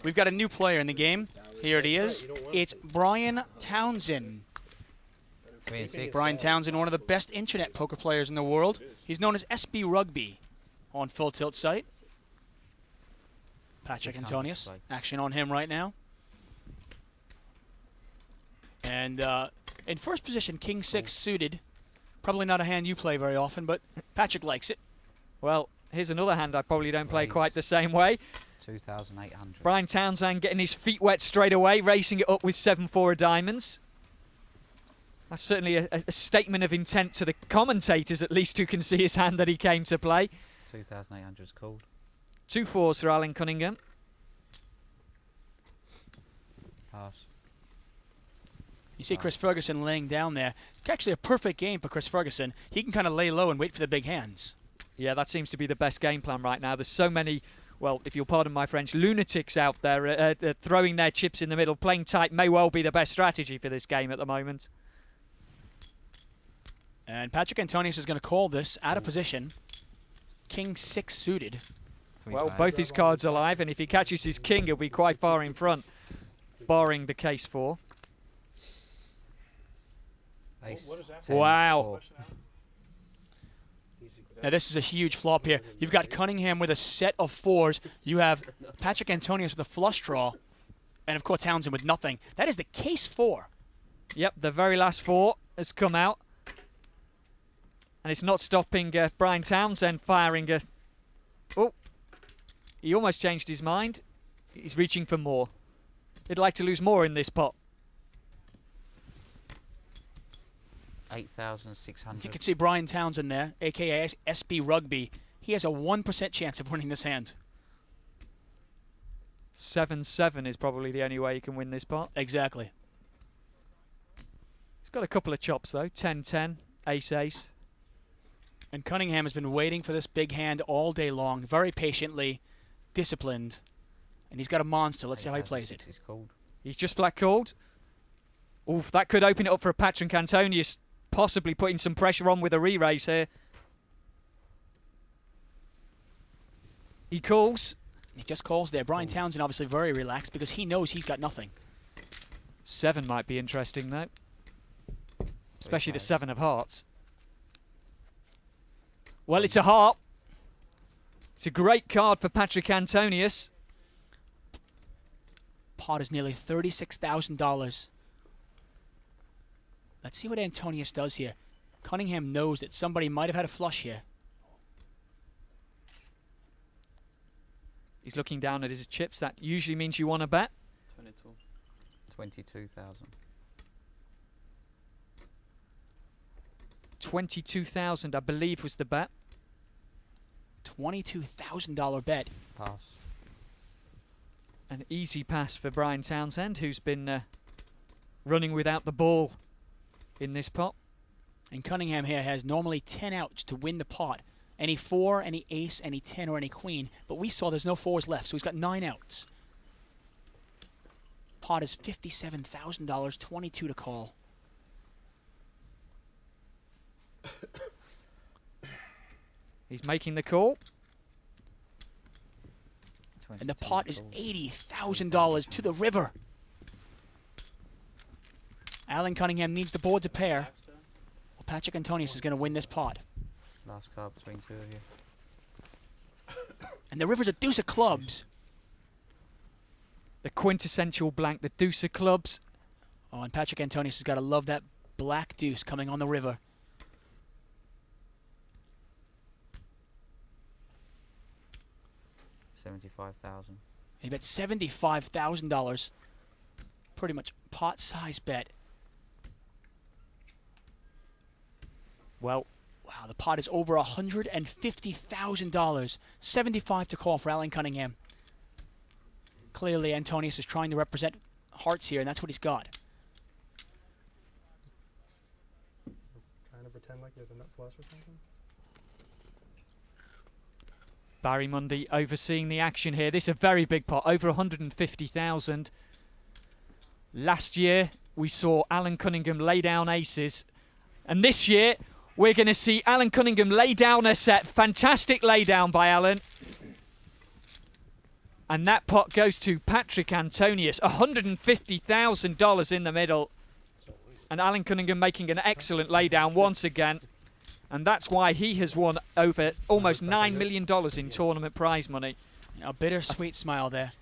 we've got a new player in the game. Here he is. It's Brian Townsend. Brian Townsend, one of the best internet poker players in the world. He's known as SB Rugby on Full Tilt site. Patrick Antonius, action on him right now. And in first position, King 6 suited. Probably not a hand you play very often, but Patrick likes it. Well, here's another hand I probably don't play quite the same way. 2,800. Brian Townsend getting his feet wet straight away, racing it up with 7-4 of diamonds. That's certainly a statement of intent to the commentators, at least, who can see his hand that he came to play. 2,800 is called. 2 4s for Alan Cunningham. Pass. You see Chris Ferguson laying down there. Actually a perfect game for Chris Ferguson. He can kind of lay low and wait for the big hands. Yeah, that seems to be the best game plan right now. There's so many, well, if you'll pardon my French, lunatics out there throwing their chips in the middle. Playing tight may well be the best strategy for this game at the moment. And Patrick Antonius is going to call this out of position. King 6 suited. Well, both his cards are live, and if he catches his king, he'll be quite far in front, barring the case 4. Ace. Wow. Now this is a huge flop here. You've got Cunningham with a set of 4s. You have Patrick Antonius with a flush draw. And of course Townsend with nothing. That is the case 4. Yep, the very last 4 has come out. And it's not stopping Brian Townsend firing a... Oh, he almost changed his mind. He's reaching for more. He'd like to lose more in this pot. 8,600. You can see Brian Townsend there, a.k.a. SB Rugby. He has a 1% chance of winning this hand. 7-7 is probably the only way he can win this pot. Exactly. He's got a couple of chops, though. 10-10, ace-ace. And Cunningham has been waiting for this big hand all day long, very patiently, disciplined. And he's got a monster. Let's see how he plays it. He's just flat called. Oof, that could open it up for a Patrick Antonius, possibly putting some pressure on with a re-raise here. He calls. He just calls there. Brian Townsend obviously very relaxed because he knows he's got nothing. 7 might be interesting, though. Especially the 7 of hearts. Well, it's a heart. It's a great card for Patrick Antonius. Pot is nearly $36,000. Let's see what Antonius does here. Cunningham knows that somebody might have had a flush here. He's looking down at his chips. That usually means you want to bet. 22,000. 22,000, I believe, was the bet. $22,000 bet. Pass. An easy pass for Brian Townsend, who's been running without the ball in this pot. And Cunningham here has normally 10 outs to win the pot. Any 4, any ace, any 10, or any queen. But we saw there's no 4s left, so he's got 9 outs. Pot is $57,000, 22 to call. He's making the call. And the pot is $80,000 to the river. Alan Cunningham needs the board to pair. Well, Patrick Antonius is going to win this pot. Last card between 2 of you. And the river's a deuce of clubs. The quintessential blank, the deuce of clubs. Oh, and Patrick Antonius has got to love that black deuce coming on the river. $75,000. He bet $75,000. Pretty much pot size bet. Well, wow, the pot is over $150,000. 75 to call for Alan Cunningham. Clearly, Antonius is trying to represent hearts here, and that's what he's got. Trying to pretend like there's a nut flush or something. Barry Mundy overseeing the action here. This is a very big pot, over 150,000. Last year, we saw Alan Cunningham lay down aces. And this year, we're going to see Alan Cunningham lay down a set. Fantastic lay down by Alan. And that pot goes to Patrick Antonius, $150,000 in the middle. And Alan Cunningham making an excellent laydown once again. And that's why he has won over almost $9 million in tournament prize money. A bittersweet smile there.